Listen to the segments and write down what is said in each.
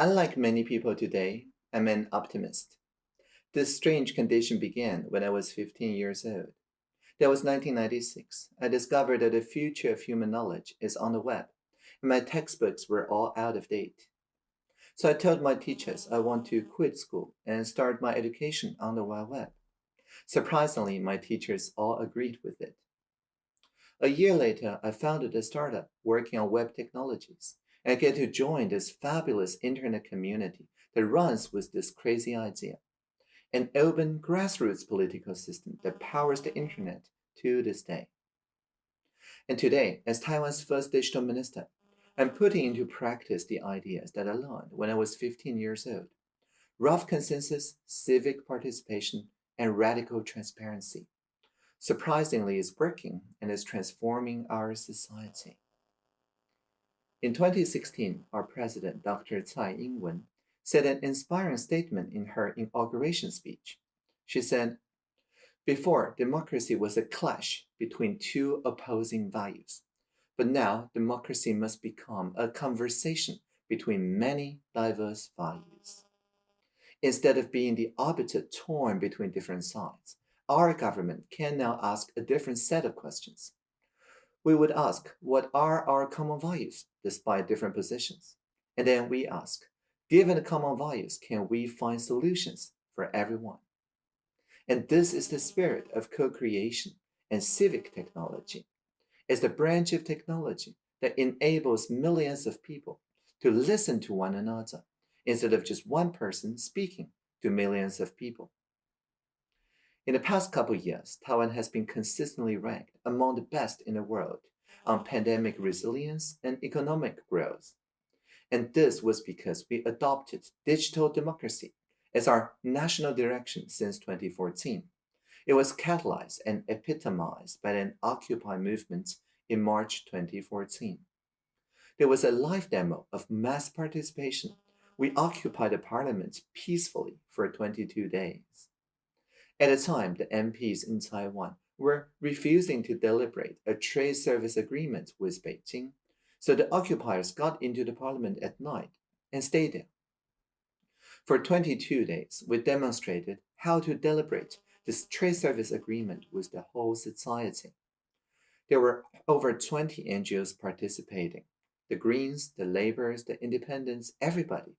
Unlike many people today, I'm an optimist. This strange condition began when I was 15 years old. That was 1996. I discovered that the future of human knowledge is on the web, and my textbooks were all out of date. So I told my teachers I want to quit school and start my education on the wild web. Surprisingly, my teachers all agreed with it. A year later, I founded a startup working on web technologies, and I get to join this fabulous internet community that runs with this crazy idea, an open grassroots political system that powers the internet to this day. And today, as Taiwan's first digital minister, I'm putting into practice the ideas that I learned when I was 15 years old. Rough consensus, civic participation, and radical transparency. Surprisingly, it's working and is transforming our society. In 2016, our president, Dr. Tsai Ing-wen, said an inspiring statement in her inauguration speech. She said, before, democracy was a clash between two opposing values. But now, democracy must become a conversation between many diverse values. Instead of being the arbiter torn between different sides, our government can now ask a different set of questions. We would ask, what are our common values despite different positions? And then we ask, given the common values, can we find solutions for everyone? And this is the spirit of co creation and civic technology. It's the branch of technology that enables millions of people to listen to one another instead of just one person speaking to millions of people. In the past couple years, Taiwan has been consistently ranked among the best in the world on pandemic resilience and economic growth. And this was because we adopted digital democracy as our national direction since 2014. It was catalyzed and epitomized by an Occupy movement in March 2014. There was a live demo of mass participation. We occupied the parliament peacefully for 22 days. At the time, the MPs in Taiwan were refusing to deliberate a trade service agreement with Beijing, so the occupiers got into the parliament at night and stayed there. For 22 days, we demonstrated how to deliberate this trade service agreement with the whole society. There were over 20 NGOs participating, the Greens, the Labours, the Independents, everybody.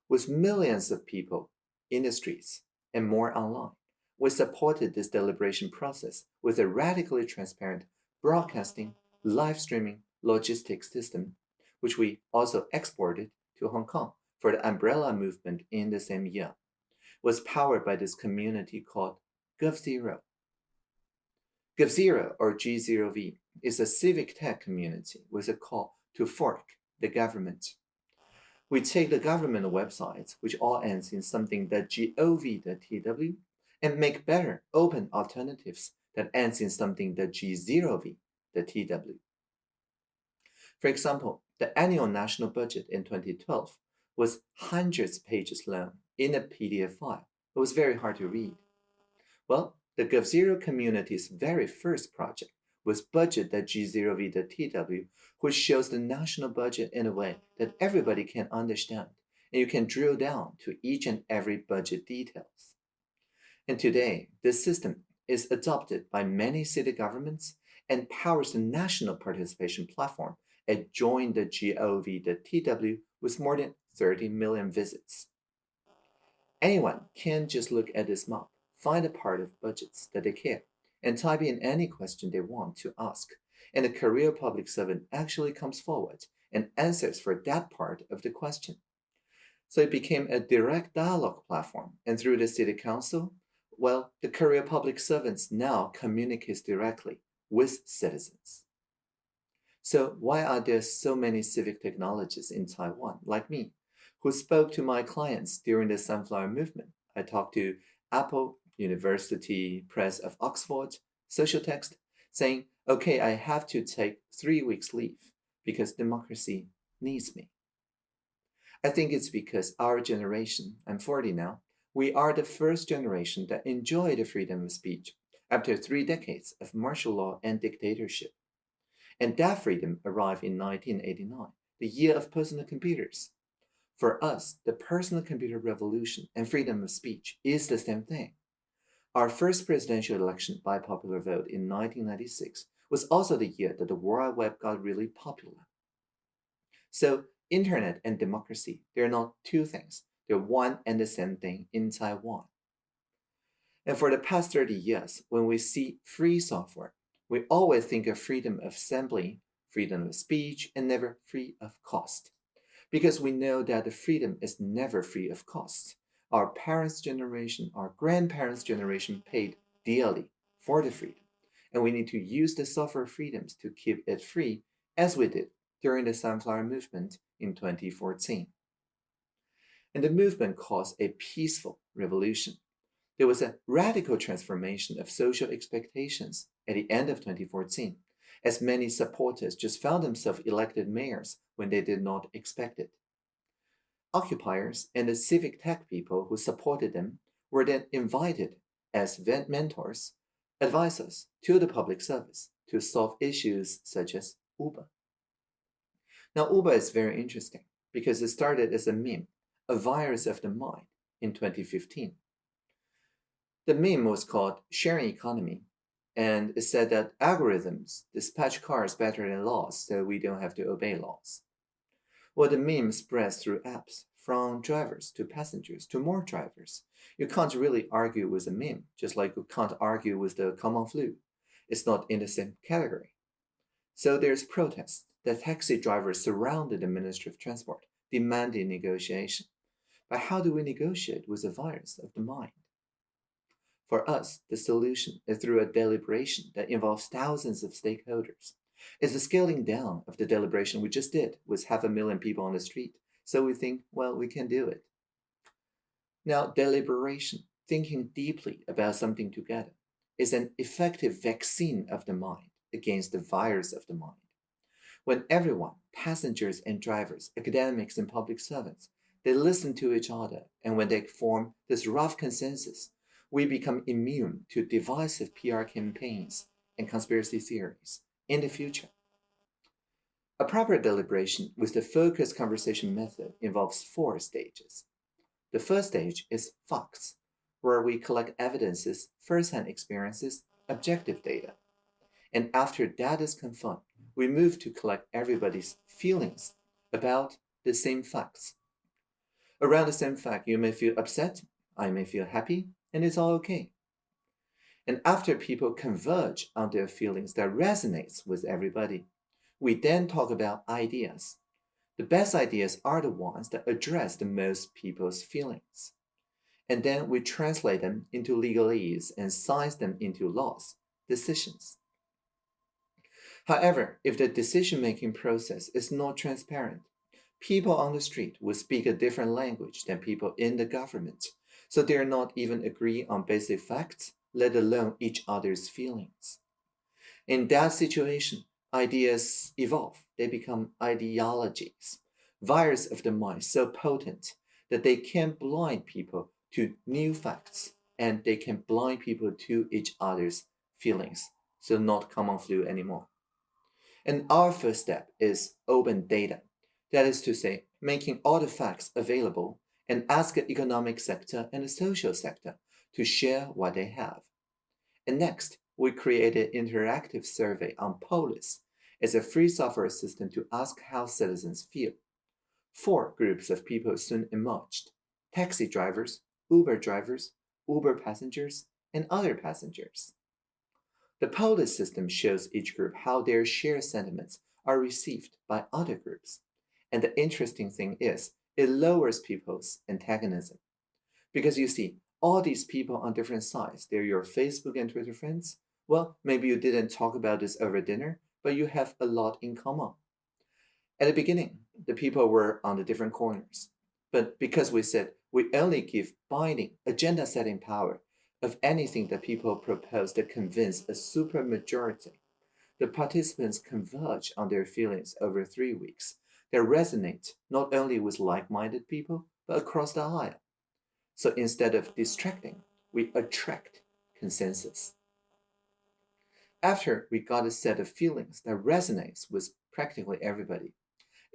With millions of people in the streets and more online, we supported this deliberation process with a radically transparent broadcasting, live streaming, logistics system, which we also exported to Hong Kong for the umbrella movement in the same year, was powered by this community called GovZero. GovZero, or G0V, is a civic tech community with a call to fork the government. We take the government websites, which all ends in something .gov.tw, and make better open alternatives that ends in something .g0v.tw. For example, the annual national budget in 2012 was hundreds of pages long in a PDF file. It was very hard to read. Well, the GovZero community's very first project was budget.g0v.tw, which shows the national budget in a way that everybody can understand, and you can drill down to each and every budget details. And today, this system is adopted by many city governments and powers the national participation platform at join.gov.tw with more than 30 million visits. Anyone can just look at this map, find a part of budgets that they care, and type in any question they want to ask, and a career public servant actually comes forward and answers for that part of the question. So it became a direct dialogue platform, and through the city council, well, the career public servants now communicate directly with citizens. So why are there so many civic technologists in Taiwan, like me, who spoke to my clients during the Sunflower Movement? I talked to Apple, University Press of Oxford, Social Text, saying, okay, I have to take 3 weeks leave because democracy needs me. I think it's because our generation, I'm 40 now, we are the first generation that enjoy the freedom of speech after 3 decades of martial law and dictatorship. And that freedom arrived in 1989, the year of personal computers. For us, the personal computer revolution and freedom of speech is the same thing. Our first presidential election by popular vote in 1996 was also the year that the World Web got really popular. So, internet and democracy, they're not two things. They're one and the same thing in Taiwan. And for the past 30 years, when we see free software, we always think of freedom of assembly, freedom of speech, and never free of cost. Because we know that the freedom is never free of cost. Our parents' generation, our grandparents' generation paid dearly for the freedom. And we need to use the software freedoms to keep it free, as we did during the Sunflower Movement in 2014. And the movement caused a peaceful revolution. There was a radical transformation of social expectations at the end of 2014, as many supporters just found themselves elected mayors when they did not expect it. Occupiers and the civic tech people who supported them were then invited as mentors, advisors to the public service to solve issues such as Uber. Now, Uber is very interesting because it started as a meme, a virus of the mind, in 2015. The meme was called Sharing Economy, and it said that algorithms dispatch cars better than laws, so we don't have to obey laws. Well, the meme spreads through apps, from drivers to passengers to more drivers. You can't really argue with a meme, just like you can't argue with the common flu. It's not in the same category. So there's protests. The taxi drivers surrounded the Ministry of Transport, demanding negotiation. But how do we negotiate with the virus of the mind? For us, the solution is through a deliberation that involves thousands of stakeholders. It's a scaling down of the deliberation we just did with 500,000 people on the street. So we think, well, we can do it. Now, deliberation, thinking deeply about something together, is an effective vaccine of the mind against the virus of the mind. When everyone, passengers and drivers, academics and public servants, they listen to each other, and when they form this rough consensus, we become immune to divisive PR campaigns and conspiracy theories in the future. A proper deliberation with the focused conversation method involves 4 stages. The first stage is facts, where we collect evidences, first-hand experiences, objective data. And after that is confirmed, we move to collect everybody's feelings about the same facts. Around the same fact, you may feel upset, I may feel happy, and it's all okay. And after people converge on their feelings that resonates with everybody, we then talk about ideas. The best ideas are the ones that address the most people's feelings. And then we translate them into legalese and sign them into laws, decisions. However, if the decision-making process is not transparent, people on the street will speak a different language than people in the government, so they are not even agree on basic facts, let alone each other's feelings. In that situation, ideas evolve. They become ideologies, virus of the mind so potent that they can blind people to new facts and they can blind people to each other's feelings, so not common flu anymore. And our first step is open data. That is to say, making all the facts available and ask the economic sector and the social sector to share what they have. And next, we created an interactive survey on Polis as a free software system to ask how citizens feel. 4 groups of people soon emerged: taxi drivers, Uber passengers, and other passengers. The Polis system shows each group how their shared sentiments are received by other groups. And the interesting thing is, it lowers people's antagonism. Because you see, all these people on different sides, they're your Facebook and Twitter friends. Well, maybe you didn't talk about this over dinner, but you have a lot in common. At the beginning, the people were on the different corners. But because we said we only give binding, agenda setting power of anything that people propose that convince a supermajority, the participants converge on their feelings over 3 weeks that resonate not only with like minded people, but across the aisle. So instead of distracting, we attract consensus. After we got a set of feelings that resonates with practically everybody,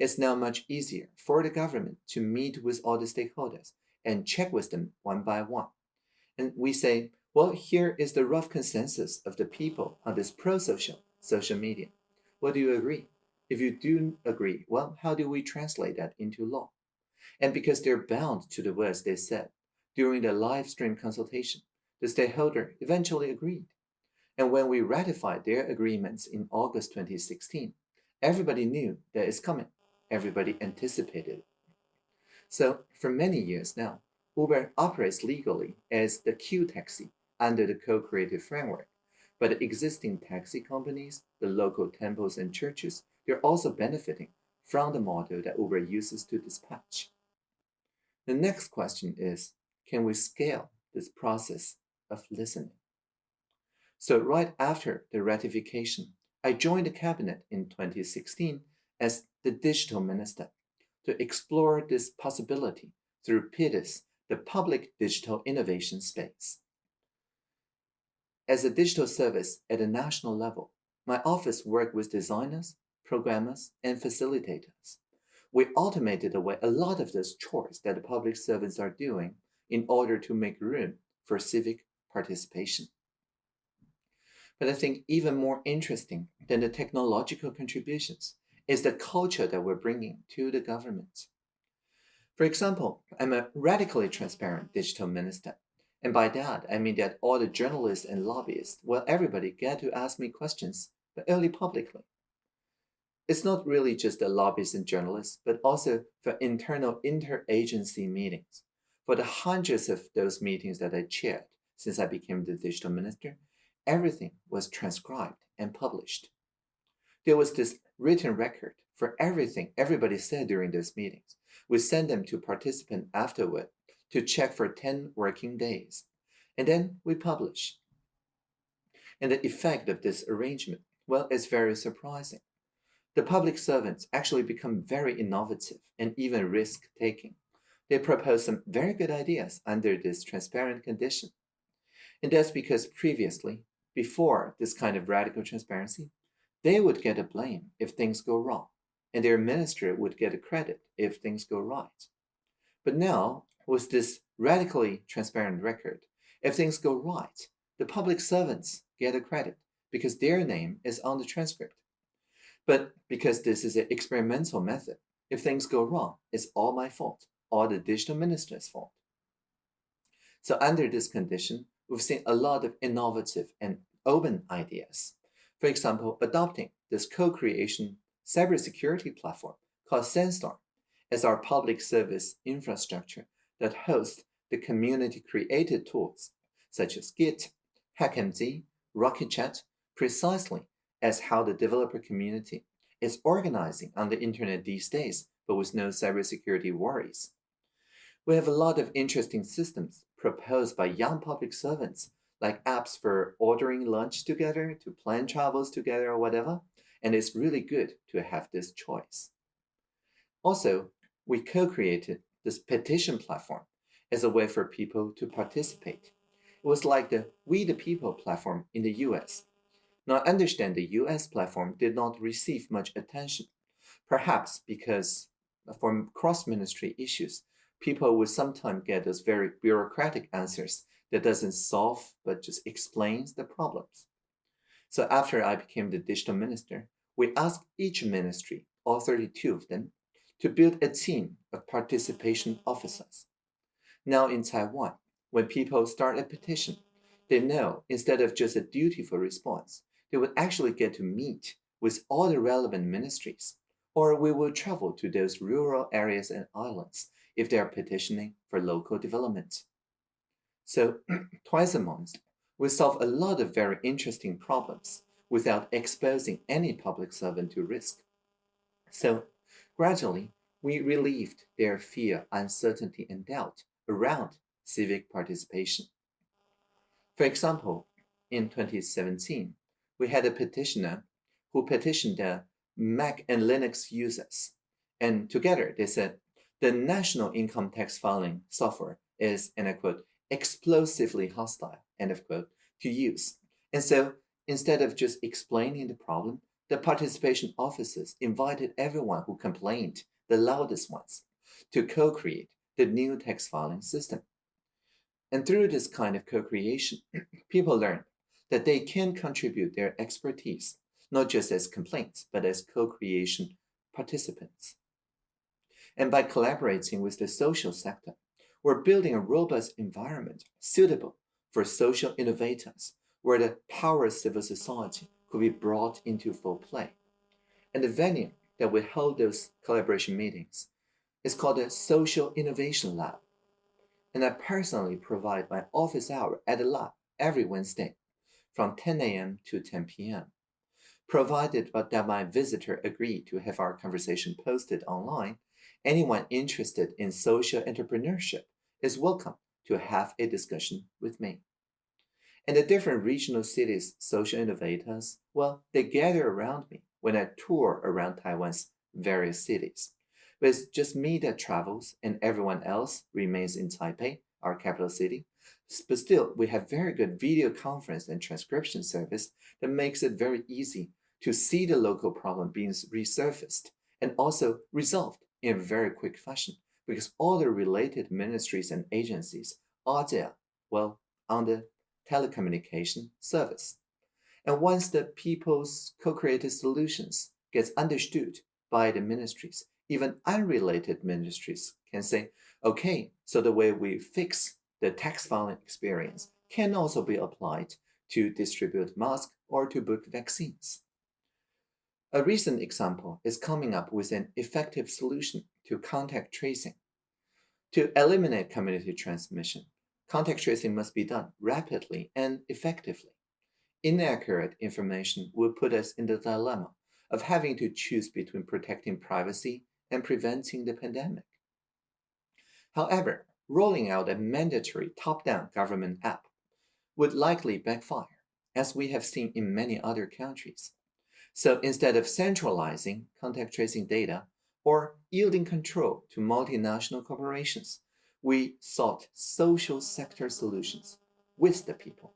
It's now much easier for the government to meet with all the stakeholders and check with them one by one. And we say, well, here is the rough consensus of the people on this pro-social social media. What do you agree? If you do agree, well, how do we translate that into law? And because they're bound to the words they said during the live stream consultation, the stakeholder eventually agreed. And when we ratified their agreements in August 2016, everybody knew that it's coming. Everybody anticipated it. So, for many years now, Uber operates legally as the Q taxi under the co creative framework. But the existing taxi companies, the local temples and churches, they're also benefiting from the model that Uber uses to dispatch. The next question is, can we scale this process of listening? So, right after the ratification, I joined the cabinet in 2016 as the digital minister to explore this possibility through PIDIS, the Public Digital Innovation Space. As a digital service at a national level, my office worked with designers, programmers, and facilitators. We automated away a lot of those chores that the public servants are doing in order to make room for civic participation. But I think even more interesting than the technological contributions is the culture that we're bringing to the government. For example, I'm a radically transparent digital minister. And by that, I mean that all the journalists and lobbyists, well, everybody get to ask me questions, but only publicly. It's not really just the lobbyists and journalists, but also for internal interagency meetings. For the hundreds of those meetings that I chaired since I became the digital minister, everything was transcribed and published. There was this written record for everything everybody said during those meetings. We sent them to participants afterward to check for 10 working days. And then we publish. And the effect of this arrangement, well, is very surprising. The public servants actually become very innovative and even risk taking. They propose some very good ideas under this transparent condition. And that's because previously, before this kind of radical transparency, they would get a blame if things go wrong, and their minister would get a credit if things go right. But now, with this radically transparent record, if things go right, the public servants get a credit because their name is on the transcript. But because this is an experimental method, if things go wrong, it's all my fault, all the digital minister's fault. So under this condition, we've seen a lot of innovative and open ideas. For example, adopting this co-creation cybersecurity platform called Sandstorm as our public service infrastructure that hosts the community-created tools such as Git, HackMD, RocketChat, precisely as how the developer community is organizing on the internet these days, but with no cybersecurity worries. We have a lot of interesting systems proposed by young public servants, like apps for ordering lunch together, to plan travels together, or whatever, and it's really good to have this choice. Also, we co created this petition platform as a way for people to participate. It was like the We the People platform in the US. Now, I understand the US platform did not receive much attention, perhaps because for cross ministry issues, people would sometimes get those very bureaucratic answers that doesn't solve but just explains the problems. So after I became the digital minister, we asked each ministry, all 32 of them, to build a team of participation officers. Now in Taiwan, when people start a petition, they know instead of just a dutiful response, they would actually get to meet with all the relevant ministries, or we will travel to those rural areas and islands if they are petitioning for local development. So, twice a month, we solve a lot of very interesting problems without exposing any public servant to risk. So, gradually, we relieved their fear, uncertainty, and doubt around civic participation. For example, in 2017, we had a petitioner who petitioned the Mac and Linux users. And together they said the national income tax filing software is, and I quote, explosively hostile, end of quote, to use. And so instead of just explaining the problem, The participation officers invited everyone who complained, the loudest ones, to co-create the new text filing system. And through this kind of co-creation, people learn that they can contribute their expertise, not just as complaints, but as co-creation participants. And by collaborating with the social sector, we're building a robust environment suitable for social innovators, where the power of civil society could be brought into full play. And the venue that will hold those collaboration meetings is called the Social Innovation Lab. And I personally provide my office hour at the lab every Wednesday from 10 a.m. to 10 p.m. Provided that my visitor agreed to have our conversation posted online, anyone interested in social entrepreneurship is welcome to have a discussion with me. And the different regional cities' social innovators, well, they gather around me when I tour around Taiwan's various cities. But it's just me that travels and everyone else remains in Taipei, our capital city. But still, we have very good video conference and transcription service that makes it very easy to see the local problem being resurfaced and also resolved in a very quick fashion because all the related ministries and agencies are there, well, on the telecommunication service. And once the people's co-created solutions gets understood by the ministries, even unrelated ministries can say, okay, so the way we fix the tax filing experience can also be applied to distribute masks or to book vaccines. A recent example is coming up with an effective solution to contact tracing. To eliminate community transmission, contact tracing must be done rapidly and effectively. Inaccurate information will put us in the dilemma of having to choose between protecting privacy and preventing the pandemic. However, rolling out a mandatory top down government app would likely backfire, as we have seen in many other countries. So instead of centralizing contact tracing data or yielding control to multinational corporations, we sought social sector solutions with the people.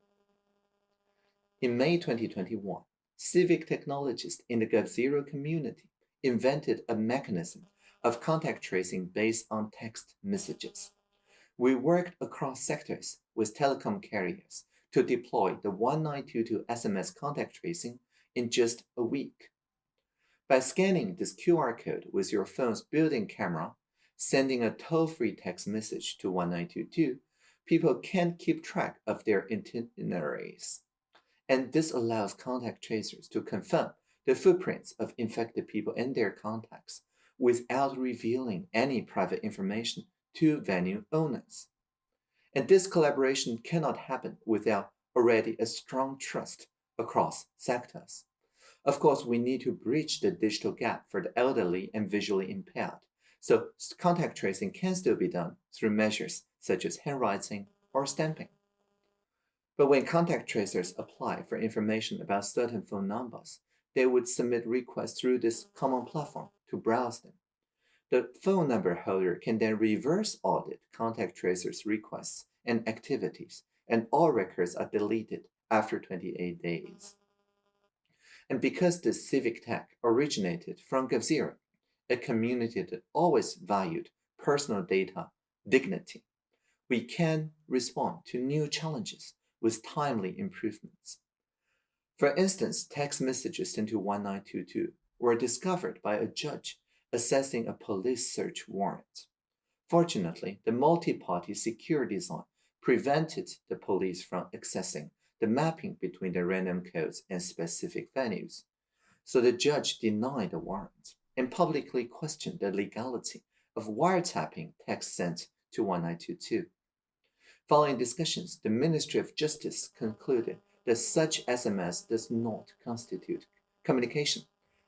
In May 2021, Civic technologists in the F.O.U.R community invented a mechanism of contact tracing based on text messages. We worked across sectors with telecom carriers to deploy the 1922 SMS contact tracing in just a week. By scanning this QR code with your phone's built-in camera, sending a toll-free text message to 1922, people can keep track of their itineraries. And this allows contact tracers to confirm the footprints of infected people and their contacts without revealing any private information to venue owners. And this collaboration cannot happen without already a strong trust across sectors. Of course, we need to bridge the digital gap for the elderly and visually impaired. So contact tracing can still be done through measures such as handwriting or stamping. But when contact tracers apply for information about certain phone numbers, they would submit requests through this common platform to browse them. The phone number holder can then reverse audit contact tracers' requests and activities, and all records are deleted after 28 days. And because the Civic tech originated from F.O.U.R, a community that always valued personal data dignity, we can respond to new challenges with timely improvements. For instance, text messages sent to 1922 were discovered by a judge assessing a police search warrant. Fortunately, the multi-party secure design prevented the police from accessing the mapping between the random codes and specific venues. So the judge denied the warrant and publicly questioned the legality of wiretapping text sent to 1922. Following discussions, the Ministry of Justice concluded that such SMS does not constitute communication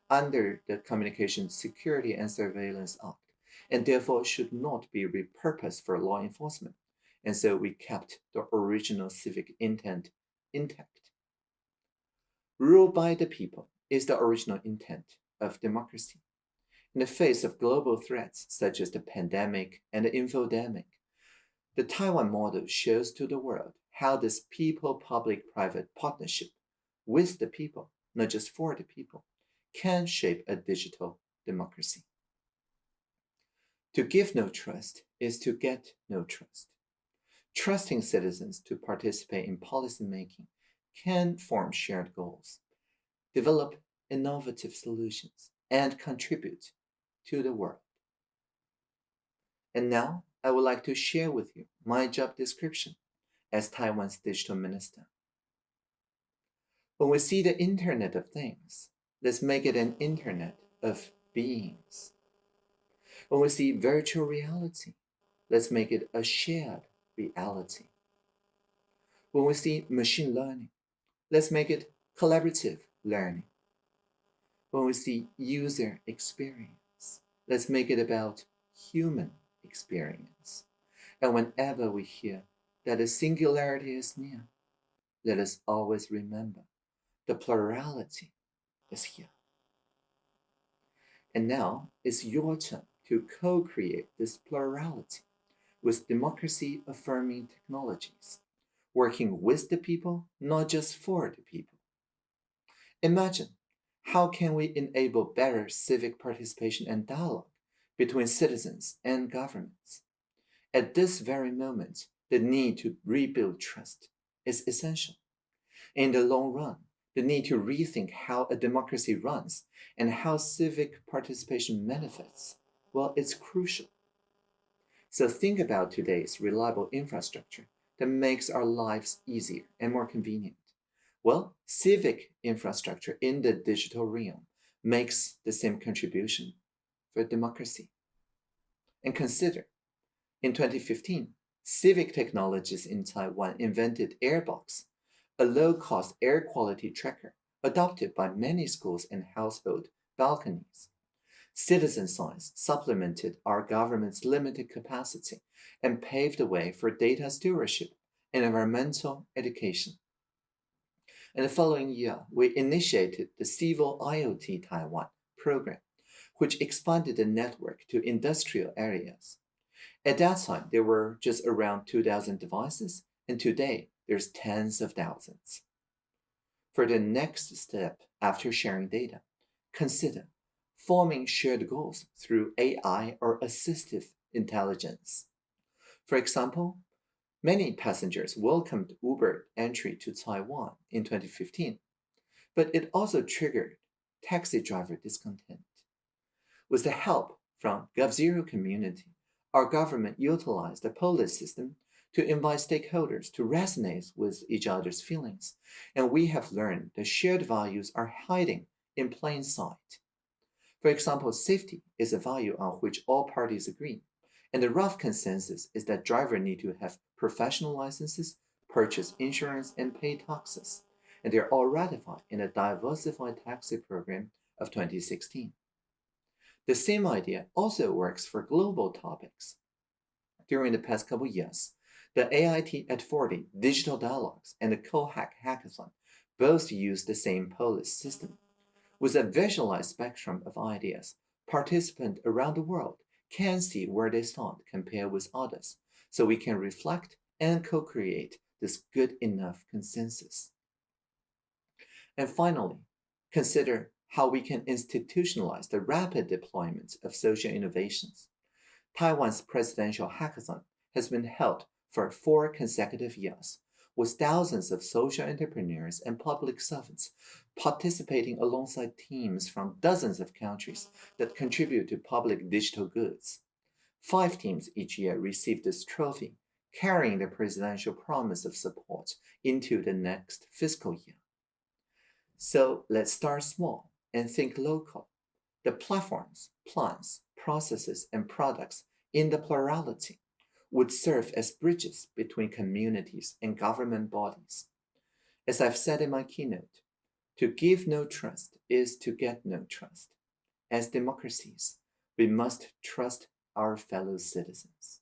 under the Communication Security and Surveillance Act, and therefore should not be repurposed for law enforcement. And so we kept the original civic intent intact. Rule by the people is the original intent of democracy. In the face of global threats such as the pandemic and the infodemic, the Taiwan model shows to the world how this people-public-private partnership with the people, not just for the people, can shape a digital democracy. To give no trust is to get no trust. Trusting citizens to participate in policymaking can form shared goals, develop innovative solutions, and contribute to the world. And now I would like to share with you my job description as Taiwan's digital minister. When we see the Internet of Things, let's make it an Internet of beings. When we see virtual reality, let's make it a shared reality. When we see machine learning, let's make it collaborative learning. When we see user experience, let's make it about human experience. And whenever we hear that a singularity is near, let us always remember the plurality is here. And now it's your turn to co-create this plurality with democracy-affirming technologies, working with the people, not just for the people. Imagine, how can we enable better civic participation and dialogue between citizens and governments? At this very moment, the need to rebuild trust is essential. In the long run, the need to rethink how a democracy runs and how civic participation manifests, well, it's crucial. So think about today's reliable infrastructure that makes our lives easier and more convenient. Well, civic infrastructure in the digital realm makes the same contribution for democracy. And consider, in 2015, Civic Technologies in Taiwan invented Airbox, a low-cost air quality tracker adopted by many schools and household balconies. Citizen science supplemented our government's limited capacity and paved the way for data stewardship and environmental education. In the following year, we initiated the Civil IoT Taiwan program, which expanded the network to industrial areas. At that time, there were just around 2,000 devices, and today there's tens of thousands. For the next step after sharing data, consider forming shared goals through AI or assistive intelligence. For example, many passengers welcomed Uber entry to Taiwan in 2015, but it also triggered taxi driver discontent. With the help from GovZero community, our government utilized the police system to invite stakeholders to resonate with each other's feelings, and we have learned that shared values are hiding in plain sight. For example, safety is a value on which all parties agree, and the rough consensus is that drivers need to have professional licenses, purchase insurance, and pay taxes, and they are all ratified in a diversified taxi program of 2016. The same idea also works for global topics. During the past couple years, the AIT at 40 digital dialogues and the CoHack hackathon both use the same police system. With a visualized spectrum of ideas, participants around the world can see where they stand compared with others, so we can reflect and co-create this good enough consensus. And finally, consider how we can institutionalize the rapid deployment of social innovations. Taiwan's presidential hackathon has been held for 4 consecutive years, with thousands of social entrepreneurs and public servants participating alongside teams from dozens of countries that contribute to public digital goods. 5 teams each year receive this trophy, carrying the presidential promise of support into the next fiscal year. So let's start small and think local. The platforms, plans, processes, and products in the plurality would serve as bridges between communities and government bodies. As I've said in my keynote, to give no trust is to get no trust. As democracies, we must trust our fellow citizens.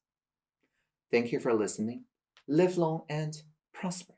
Thank you for listening. Live long and prosper.